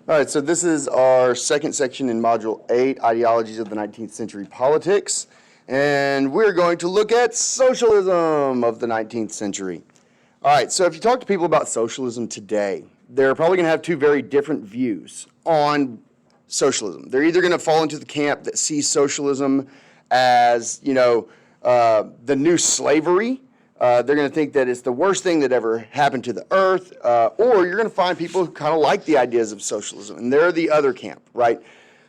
All right, so this is our second section in Module 8, Ideologies of the 19th Century Politics. And we're going to look at socialism of the 19th century. All right, so if you talk to people about socialism today, they're probably going to have two very different views on socialism. They're either going to fall into the camp that sees socialism as, the new slavery. They're going to think that it's the worst thing that ever happened to the earth, or you're going to find people who kind of like the ideas of socialism, and they're the other camp, right?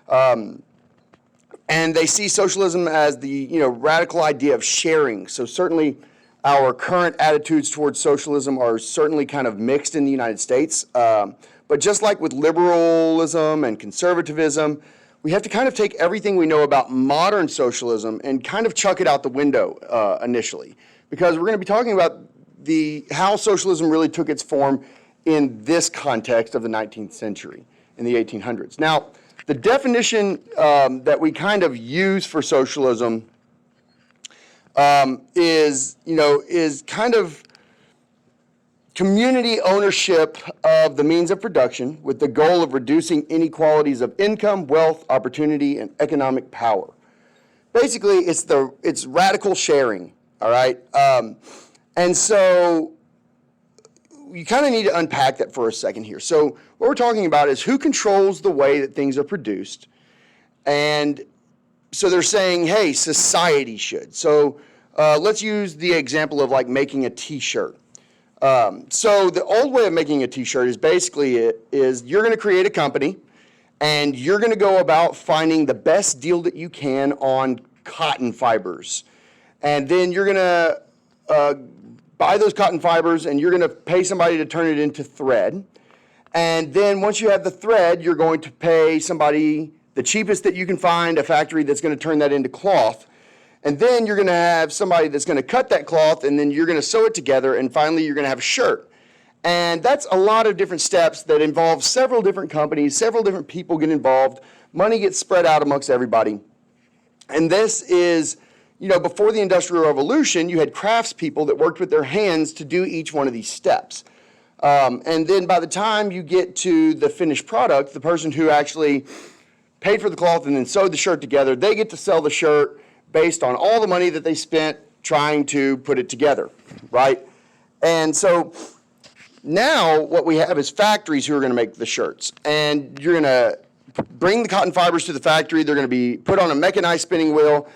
And they see socialism as the radical idea of sharing. So certainly our current attitudes towards socialism are certainly kind of mixed in the United States. But just like with liberalism and conservatism, we have to kind of take everything we know about modern socialism and kind of chuck it out the window initially. Because we're going to be talking about how socialism really took its form in this context of the 19th century, in the 1800s. Now, the definition that we kind of use for socialism is kind of community ownership of the means of production with the goal of reducing inequalities of income, wealth, opportunity, and economic power. Basically, it's radical sharing. All right, and so you kind of need to unpack that for a second here. So what we're talking about is who controls the way that things are produced. And so they're saying, hey, society should. So let's use the example of like making a T-shirt. So the old way of making a T-shirt is basically you're going to create a company and you're going to go about finding the best deal that you can on cotton fibers. And then you're going to buy those cotton fibers and you're going to pay somebody to turn it into thread. And then once you have the thread, you're going to pay somebody the cheapest that you can find, a factory that's going to turn that into cloth. And then you're going to have somebody that's going to cut that cloth and then you're going to sew it together and finally you're going to have a shirt. And that's a lot of different steps that involve several different companies, several different people get involved. Money gets spread out amongst everybody. And this is... before the Industrial Revolution, you had craftspeople that worked with their hands to do each one of these steps. And then by the time you get to the finished product, the person who actually paid for the cloth and then sewed the shirt together, they get to sell the shirt based on all the money that they spent trying to put it together, right? And so now what we have is factories who are going to make the shirts. And you're going to bring the cotton fibers to the factory. They're going to be put on a mechanized spinning wheel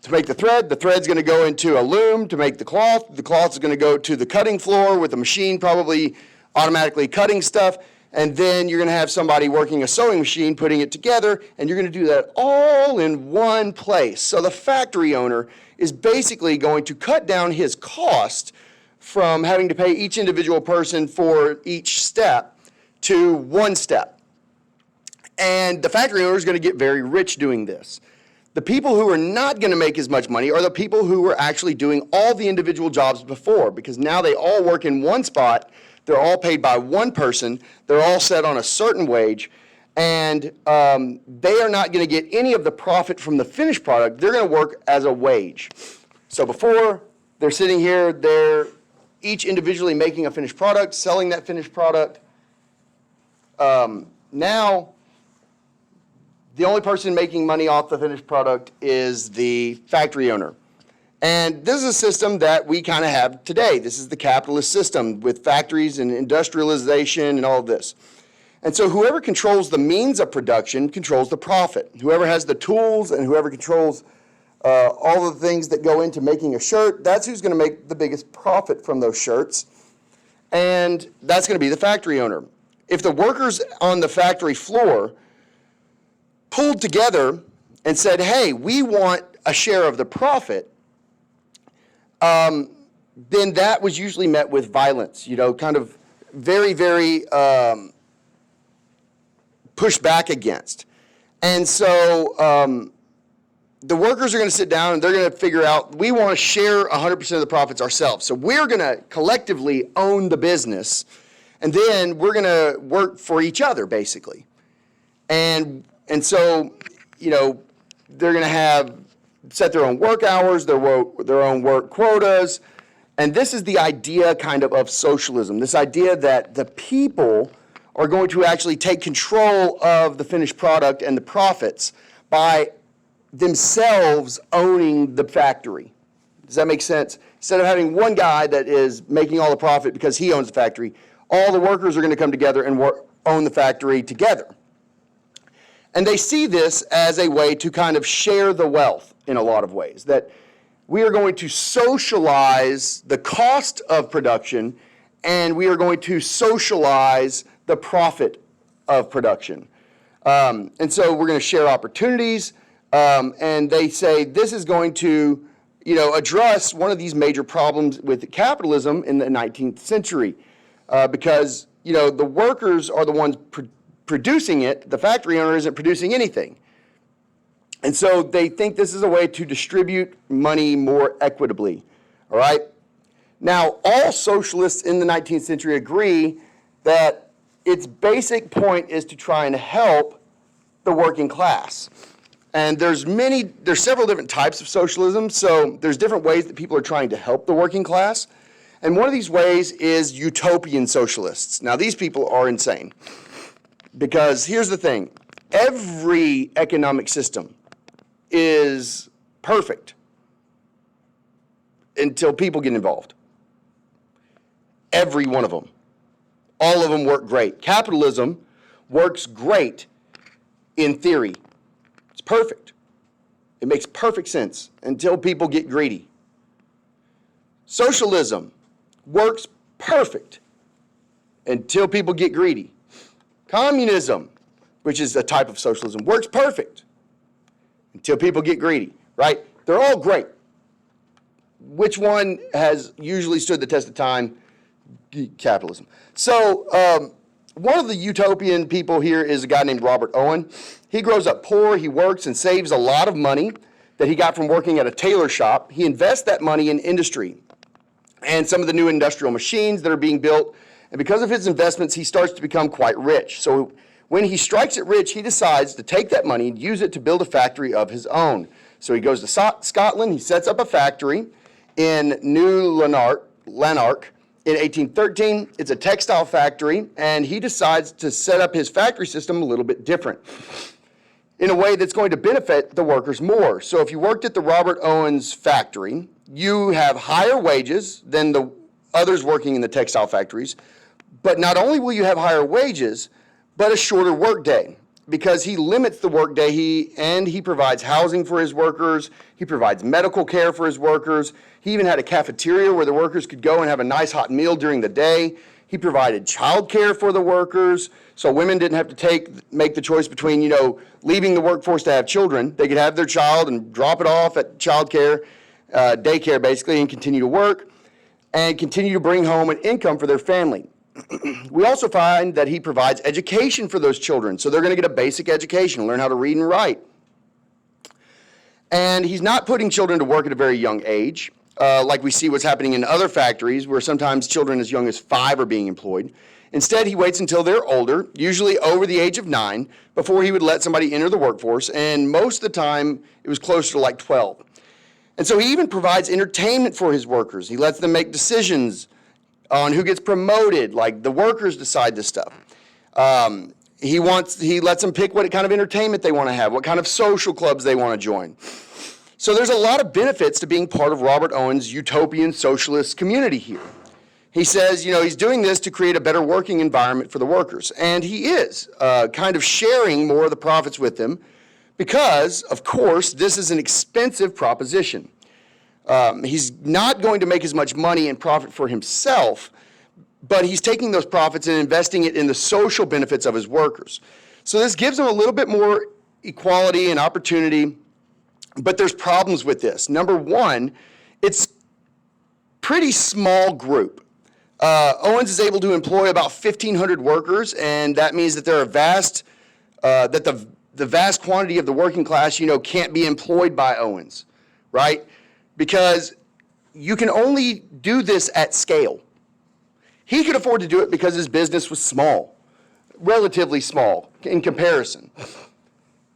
to make the thread. The thread's going to go into a loom to make the cloth. The cloth is going to go to the cutting floor with a machine probably automatically cutting stuff. And then you're going to have somebody working a sewing machine putting it together, and you're going to do that all in one place. So the factory owner is basically going to cut down his cost from having to pay each individual person for each step to one step. And the factory owner is going to get very rich doing this. The people who are not going to make as much money are the people who were actually doing all the individual jobs before, because now they all work in one spot, they're all paid by one person, they're all set on a certain wage, and they are not going to get any of the profit from the finished product. They're going to work as a wage. So before, they're sitting here, they're each individually making a finished product, selling that finished product. Now, the only person making money off the finished product is the factory owner. And this is a system that we kind of have today. This is the capitalist system with factories and industrialization and all of this. And so whoever controls the means of production controls the profit. Whoever has the tools and whoever controls all of the things that go into making a shirt, that's who's going to make the biggest profit from those shirts. And that's going to be the factory owner. If the workers on the factory floor pulled together and said, hey, we want a share of the profit, then that was usually met with violence, kind of very, very pushed back against. And so the workers are going to sit down and they're going to figure out, we want to share 100% of the profits ourselves. So we're going to collectively own the business, and then we're going to work for each other, basically. And so, they're going to set their own work hours, their own work quotas. And this is the idea kind of socialism, this idea that the people are going to actually take control of the finished product and the profits by themselves owning the factory. Does that make sense? Instead of having one guy that is making all the profit because he owns the factory, all the workers are going to come together and own the factory together. And they see this as a way to kind of share the wealth in a lot of ways, that we are going to socialize the cost of production and we are going to socialize the profit of production. And so we're going to share opportunities, and they say this is going to address one of these major problems with capitalism in the 19th century, because the workers are the ones producing it. The factory owner isn't producing anything. And so they think this is a way to distribute money more equitably, all right? Now, all socialists in the 19th century agree that its basic point is to try and help the working class. And there's several different types of socialism, so there's different ways that people are trying to help the working class. And one of these ways is utopian socialists. Now, these people are insane. Because here's the thing, every economic system is perfect until people get involved. Every one of them. All of them work great. Capitalism works great in theory. It's perfect. It makes perfect sense until people get greedy. Socialism works perfect until people get greedy. Communism, which is a type of socialism, works perfect until people get greedy, right? They're all great. Which one has usually stood the test of time? Capitalism. So one of the utopian people here is a guy named Robert Owen. He grows up poor, he works and saves a lot of money that he got from working at a tailor shop. He invests that money in industry and some of the new industrial machines that are being built. And because of his investments, he starts to become quite rich. So when he strikes it rich, he decides to take that money and use it to build a factory of his own. So he goes to Scotland, he sets up a factory in New Lanark in 1813. It's a textile factory, and he decides to set up his factory system a little bit different in a way that's going to benefit the workers more. So if you worked at the Robert Owens factory, you have higher wages than the others working in the textile factories. But not only will you have higher wages, but a shorter workday, because he limits the workday. He provides housing for his workers. He provides medical care for his workers. He even had a cafeteria where the workers could go and have a nice hot meal during the day. He provided child care for the workers, so women didn't have to make the choice between, leaving the workforce to have children. They could have their child and drop it off at child care, daycare basically, and continue to work and continue to bring home an income for their family. We also find that he provides education for those children. So they're going to get a basic education, learn how to read and write. And he's not putting children to work at a very young age, like we see what's happening in other factories where sometimes children as young as 5 are being employed. Instead, he waits until they're older, usually over the age of 9, before he would let somebody enter the workforce. And most of the time, it was closer to like 12. And so he even provides entertainment for his workers. He lets them make decisions on who gets promoted, like the workers decide this stuff. He lets them pick what kind of entertainment they want to have, what kind of social clubs they want to join. So there's a lot of benefits to being part of Robert Owen's utopian socialist community here. He says, he's doing this to create a better working environment for the workers. And he is kind of sharing more of the profits with them because, of course, this is an expensive proposition. He's not going to make as much money and profit for himself, but he's taking those profits and investing it in the social benefits of his workers. So this gives him a little bit more equality and opportunity, but there's problems with this. Number one, it's pretty small group. Owens is able to employ about 1,500 workers, and that means that there are the vast quantity of the working class, can't be employed by Owens, right? Because you can only do this at scale. He could afford to do it because his business was small, relatively small in comparison.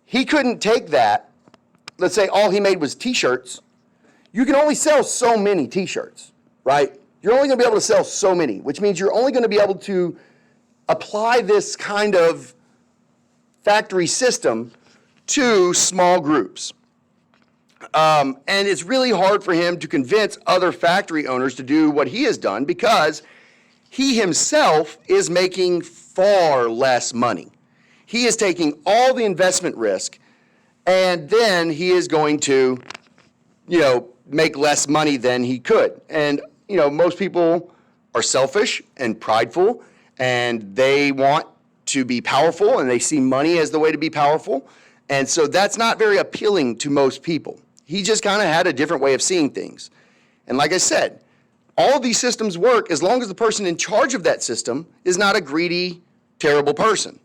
He couldn't take that. Let's say all he made was T-shirts. You can only sell so many T-shirts, right? You're only going to be able to sell so many, which means you're only going to be able to apply this kind of factory system to small groups. And it's really hard for him to convince other factory owners to do what he has done because he himself is making far less money. He is taking all the investment risk, and then he is going to, make less money than he could. And, most people are selfish and prideful, and they want to be powerful, and they see money as the way to be powerful. And so that's not very appealing to most people. He just kind of had a different way of seeing things. And like I said, all of these systems work as long as the person in charge of that system is not a greedy, terrible person.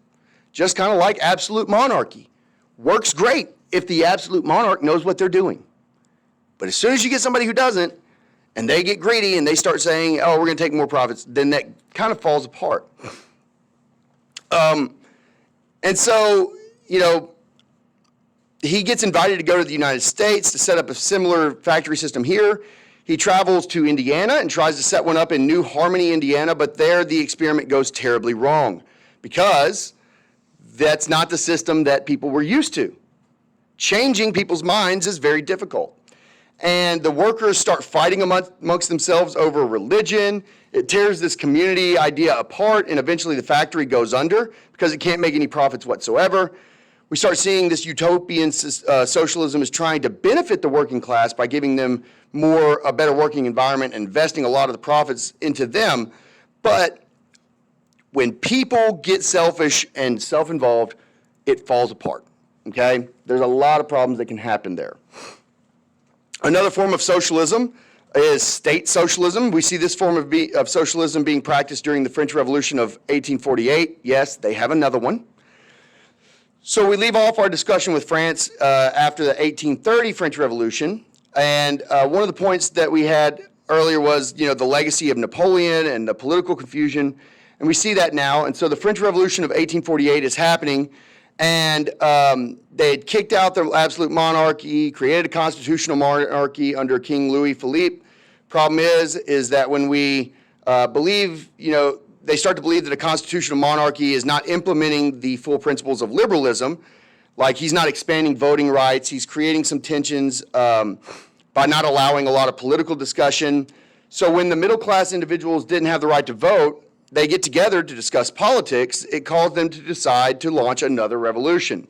Just kind of like absolute monarchy. Works great if the absolute monarch knows what they're doing. But as soon as you get somebody who doesn't, and they get greedy and they start saying, oh, we're going to take more profits, then that kind of falls apart. And so, he gets invited to go to the United States to set up a similar factory system here. He travels to Indiana and tries to set one up in New Harmony, Indiana, but there the experiment goes terribly wrong because that's not the system that people were used to. Changing people's minds is very difficult. And the workers start fighting amongst themselves over religion. It tears this community idea apart, and eventually the factory goes under because it can't make any profits whatsoever. We start seeing this utopian socialism is trying to benefit the working class by giving them a better working environment and investing a lot of the profits into them. But when people get selfish and self-involved, it falls apart, okay? There's a lot of problems that can happen there. Another form of socialism is state socialism. We see this form of socialism being practiced during the French Revolution of 1848. Yes, they have another one. So we leave off our discussion with France after the 1830 French Revolution. And one of the points that we had earlier was, the legacy of Napoleon and the political confusion. And we see that now. And so the French Revolution of 1848 is happening. And they had kicked out the absolute monarchy, created a constitutional monarchy under King Louis Philippe. Problem is that when we believe, they start to believe that a constitutional monarchy is not implementing the full principles of liberalism, like he's not expanding voting rights, he's creating some tensions by not allowing a lot of political discussion. So when the middle class individuals didn't have the right to vote, they get together to discuss politics. It caused them to decide to launch another revolution.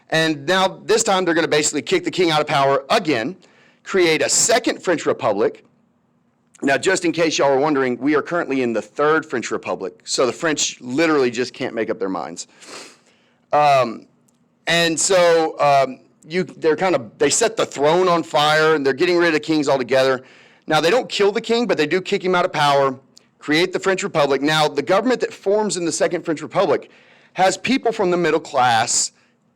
And now this time they're going to basically kick the king out of power again, create a second French Republic. Now, just in case y'all are wondering, we are currently in the third French Republic, so the French literally just can't make up their minds. And so they set the throne on fire, and they're getting rid of kings altogether. Now, they don't kill the king, but they do kick him out of power, create the French Republic. Now, the government that forms in the Second French Republic has people from the middle class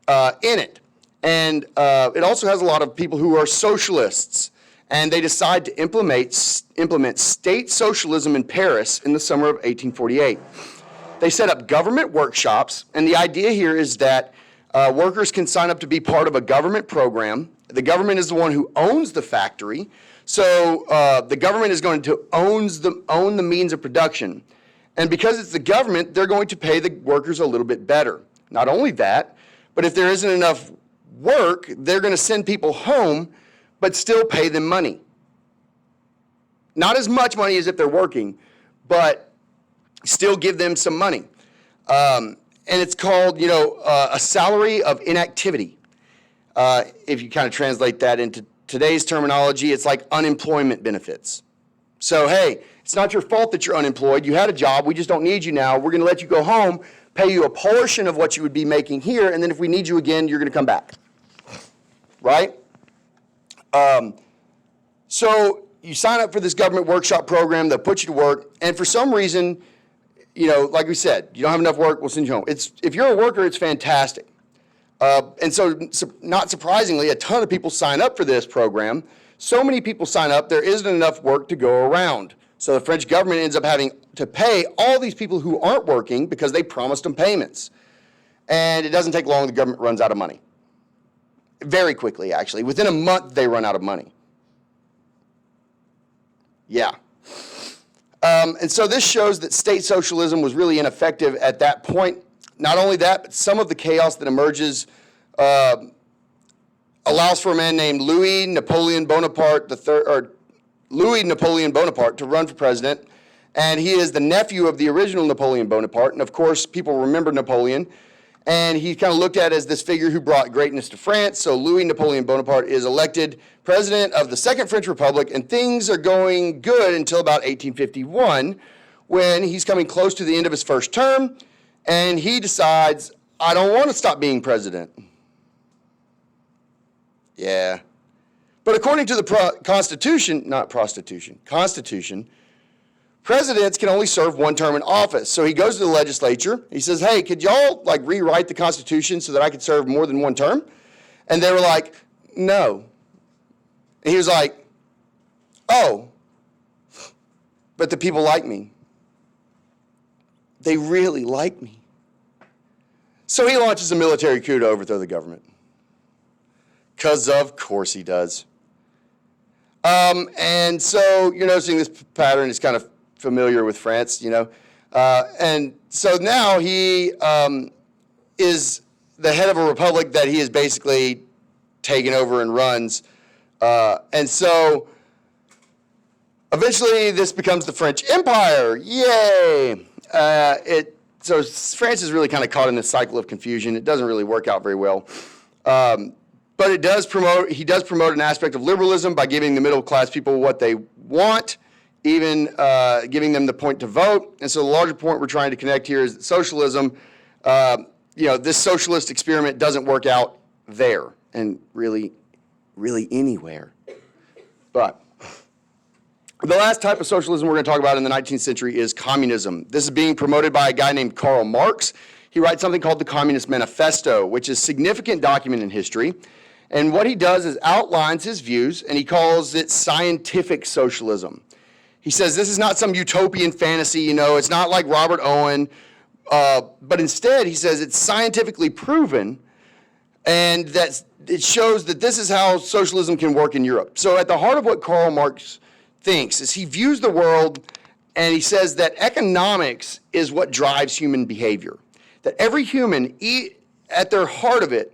in it. And it also has a lot of people who are socialists. And they decide to implement state socialism in Paris in the summer of 1848. They set up government workshops, and the idea here is that workers can sign up to be part of a government program. The government is the one who owns the factory, so the government is going to own the means of production. And because it's the government, they're going to pay the workers a little bit better. Not only that, but if there isn't enough work, they're going to send people home but still pay them money. Not as much money as if they're working, but still give them some money. And it's called, a salary of inactivity. If you kind of translate that into today's terminology, it's like unemployment benefits. So, hey, it's not your fault that you're unemployed. You had a job. We just don't need you now. We're going to let you go home, pay you a portion of what you would be making here, and then if we need you again, you're going to come back. Right? So you sign up for this government workshop program, they'll put you to work, and for some reason, like we said, you don't have enough work, we'll send you home. If you're a worker, it's fantastic. And so not surprisingly, a ton of people sign up for this program. So many people sign up, there isn't enough work to go around. So the French government ends up having to pay all these people who aren't working because they promised them payments. And it doesn't take long, the government runs out of money. Very quickly, actually. Within a month, they run out of money. Yeah. And so this shows that state socialism was really ineffective at that point. Not only that, but some of the chaos that emerges allows for a man named Louis Napoleon Bonaparte to run for president. And he is the nephew of the original Napoleon Bonaparte. And of course, people remember Napoleon. And he's kind of looked at as this figure who brought greatness to France. So Louis Napoleon Bonaparte is elected president of the Second French Republic, and things are going good until about 1851, when he's coming close to the end of his first term, and he decides, I don't want to stop being president. Yeah. But according to the Constitution, presidents can only serve one term in office. So he goes to the legislature. He says, hey, could y'all rewrite the Constitution so that I could serve more than one term? And they were like, no. And he was like, oh, but the people like me. They really like me. So he launches a military coup to overthrow the government. Because of course he does. And so you're noticing this pattern is kind of familiar with France, and so now he is the head of a republic that he has basically taken over and runs, and so eventually this becomes the French Empire. Yay! So France is really kind of caught in this cycle of confusion. It doesn't really work out very well, but he does promote an aspect of liberalism by giving the middle class people what they want, even giving them the point to vote. And so the larger point we're trying to connect here is that socialism, this socialist experiment doesn't work out there and really anywhere. But the last type of socialism we're going to talk about in the 19th century is communism. This is being promoted by a guy named Karl Marx. He writes something called the Communist Manifesto, which is a significant document in history. And what he does is outlines his views, and he calls it scientific socialism. He says this is not some utopian fantasy, it's not like Robert Owen, but instead he says it's scientifically proven, and that it shows that this is how socialism can work in Europe. So at the heart of what Karl Marx thinks is he views the world, and he says that economics is what drives human behavior. That every human, at their heart of it,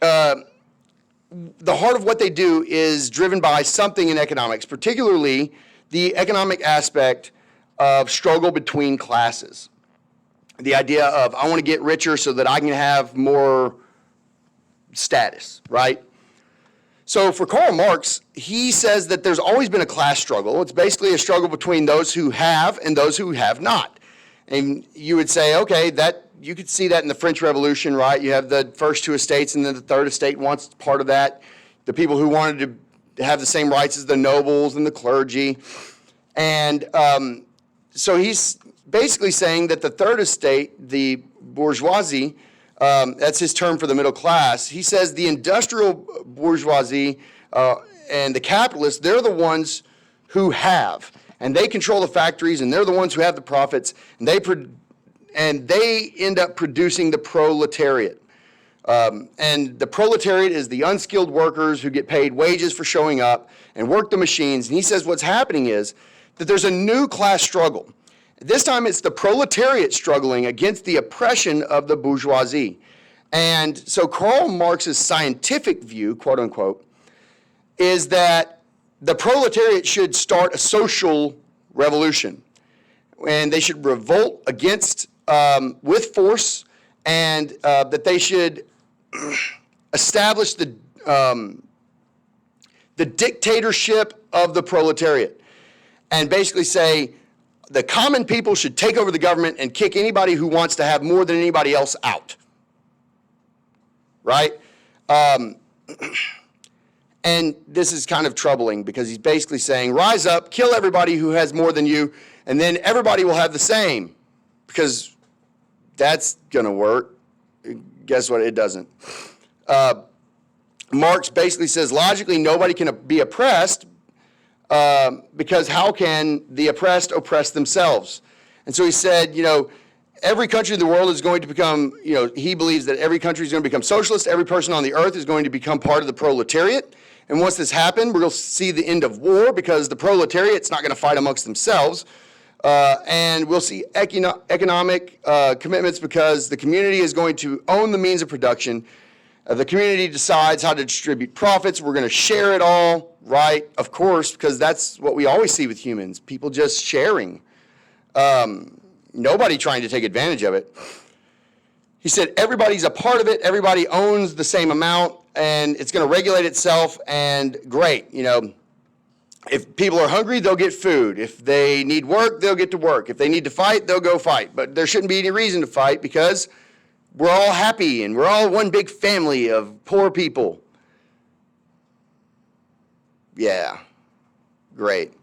the heart of what they do is driven by something in economics, particularly the economic aspect of struggle between classes. The idea of, I want to get richer so that I can have more status, right? So for Karl Marx, he says that there's always been a class struggle. It's basically a struggle between those who have and those who have not. And you would say, okay, that you could see that in the French Revolution, right? You have the first two estates, and then the third estate wants part of that. The people who wanted to have the same rights as the nobles and the clergy. And so he's basically saying that the third estate, the bourgeoisie, that's his term for the middle class, he says the industrial bourgeoisie and the capitalists, they're the ones who have. And they control the factories, and they're the ones who have the profits, and they end up producing the proletariat. And the proletariat is the unskilled workers who get paid wages for showing up and work the machines. And he says what's happening is that there's a new class struggle. This time it's the proletariat struggling against the oppression of the bourgeoisie. And so Karl Marx's scientific view, quote unquote, is that the proletariat should start a social revolution. And they should revolt against, with force, and that they should establish the dictatorship of the proletariat, and basically say the common people should take over the government and kick anybody who wants to have more than anybody else out. Right? And this is kind of troubling because he's basically saying, rise up, kill everybody who has more than you, and then everybody will have the same, because that's going to work. Guess what? It doesn't. Marx basically says, logically, nobody can be oppressed because how can the oppressed oppress themselves? And so he said, every country in the world is going to become, he believes that every country is going to become socialist. Every person on the earth is going to become part of the proletariat. And once this happens, we're going to see the end of war, because the proletariat's not going to fight amongst themselves. And we'll see economic commitments because the community is going to own the means of production. The community decides how to distribute profits. We're going to share it all, right? Of course, because that's what we always see with humans, people just sharing. Nobody trying to take advantage of it. He said everybody's a part of it, everybody owns the same amount, and it's going to regulate itself, and great, if people are hungry, they'll get food. If they need work, they'll get to work. If they need to fight, they'll go fight. But there shouldn't be any reason to fight because we're all happy and we're all one big family of poor people. Yeah, great.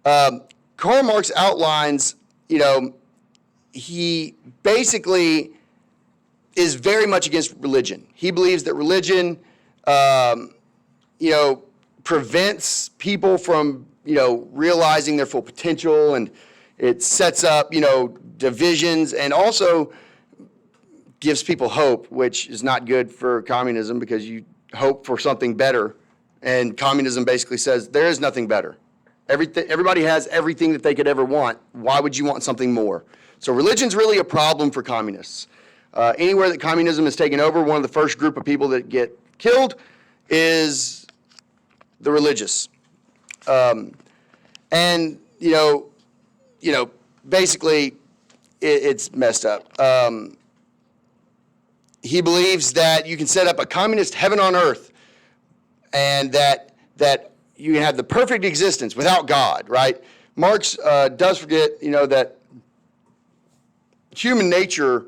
Karl Marx outlines, he basically is very much against religion. He believes that religion, prevents people from, realizing their full potential, and it sets up, divisions, and also gives people hope, which is not good for communism because you hope for something better. And communism basically says there is nothing better. Everybody has everything that they could ever want. Why would you want something more? So religion's really a problem for communists. Anywhere that communism is taken over, one of the first group of people that get killed is the religious. Basically, it's messed up. He believes that you can set up a communist heaven on earth and that you can have the perfect existence without God, right? Marx does forget, that human nature,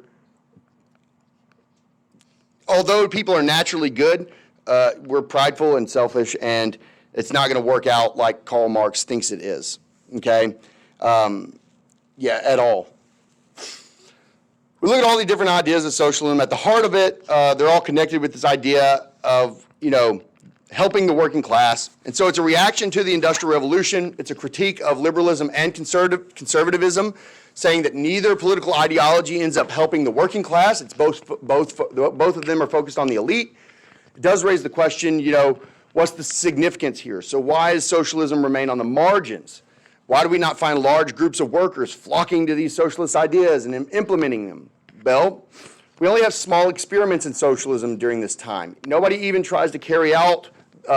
although people are naturally good, we're prideful and selfish, and it's not going to work out like Karl Marx thinks it is, okay? At all. We look at all the different ideas of socialism. At the heart of it, they're all connected with this idea of, helping the working class. And so it's a reaction to the Industrial Revolution. It's a critique of liberalism and conservatism, saying that neither political ideology ends up helping the working class. It's both of them are focused on the elite. It does raise the question, what's the significance here? So why does socialism remain on the margins? Why do we not find large groups of workers flocking to these socialist ideas and implementing them? Well, we only have small experiments in socialism during this time. Nobody even tries to carry out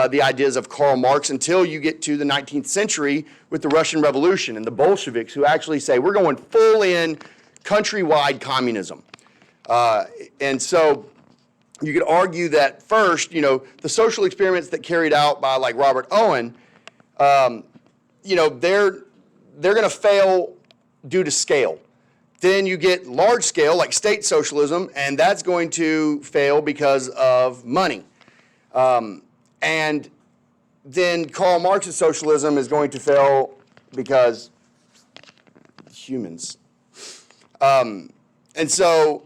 the ideas of Karl Marx until you get to the 19th century with the Russian Revolution and the Bolsheviks, who actually say, we're going full in countrywide communism. And so you could argue that first, the social experiments that carried out by like Robert Owen, they're going to fail due to scale. Then you get large scale, like state socialism, and that's going to fail because of money. And then Karl Marx's socialism is going to fail because humans. And so,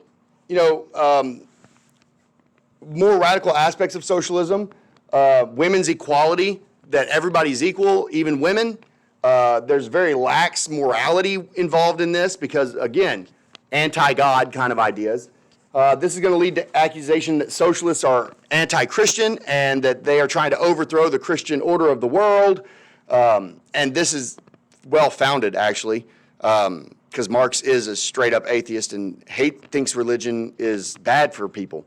more radical aspects of socialism, women's equality, that everybody's equal, even women. There's very lax morality involved in this because, again, anti-God kind of ideas. This is going to lead to accusation that socialists are anti-Christian and that they are trying to overthrow the Christian order of the world. And this is well-founded, actually, because Marx is a straight-up atheist and thinks religion is bad for people.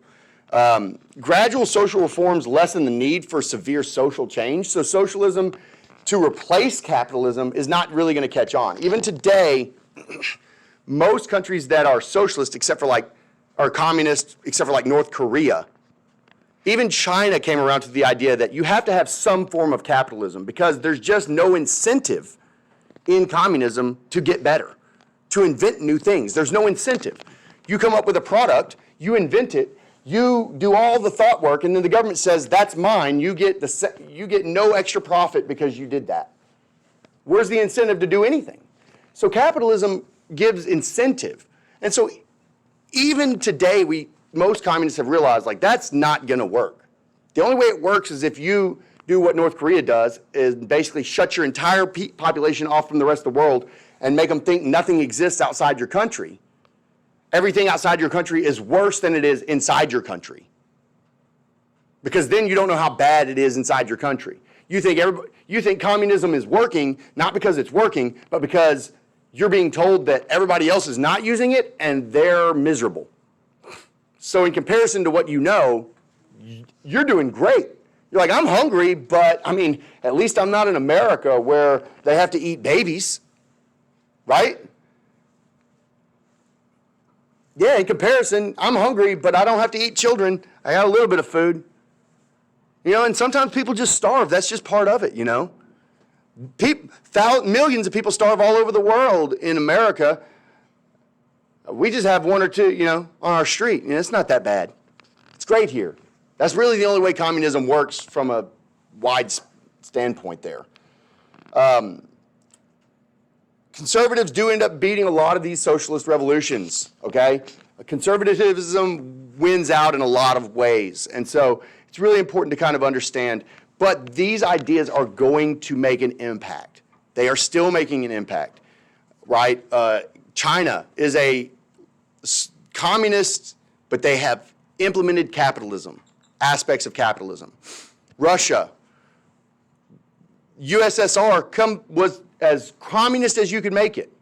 Gradual social reforms lessen the need for severe social change. So socialism to replace capitalism is not really going to catch on. Even today, most countries that are socialist, are communist, except for North Korea, even China came around to the idea that you have to have some form of capitalism because there's just no incentive in communism to get better, to invent new things. There's no incentive. You come up with a product, you invent it, you do all the thought work, and then the government says, that's mine. You get no extra profit because you did that. Where's the incentive to do anything? So capitalism gives incentive. And so even today, most communists have realized, that's not going to work. The only way it works is if you do what North Korea does, is basically shut your entire population off from the rest of the world and make them think nothing exists outside your country. Everything outside your country is worse than it is inside your country. Because then you don't know how bad it is inside your country. You think communism is working, not because it's working, but because you're being told that everybody else is not using it and they're miserable. So in comparison to what you know, you're doing great. You're like, I'm hungry, but I mean, at least I'm not in America where they have to eat babies, right? Yeah, in comparison, I'm hungry, but I don't have to eat children. I got a little bit of food. You know, and sometimes people just starve. That's just part of it, you know. Millions of people starve all over the world in America. We just have one or two, you know, on our street. You know, it's not that bad. It's great here. That's really the only way communism works from a wide standpoint there. Conservatives do end up beating a lot of these socialist revolutions, okay? Conservatism wins out in a lot of ways. And so it's really important to kind of understand. But these ideas are going to make an impact. They are still making an impact, right? China is a communist, but they have implemented capitalism, aspects of capitalism. Russia, USSR was as communist as you could make it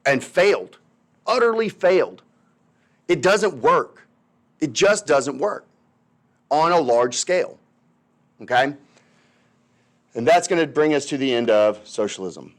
and failed, utterly failed. It doesn't work. It just doesn't work on a large scale, okay? And that's going to bring us to the end of socialism.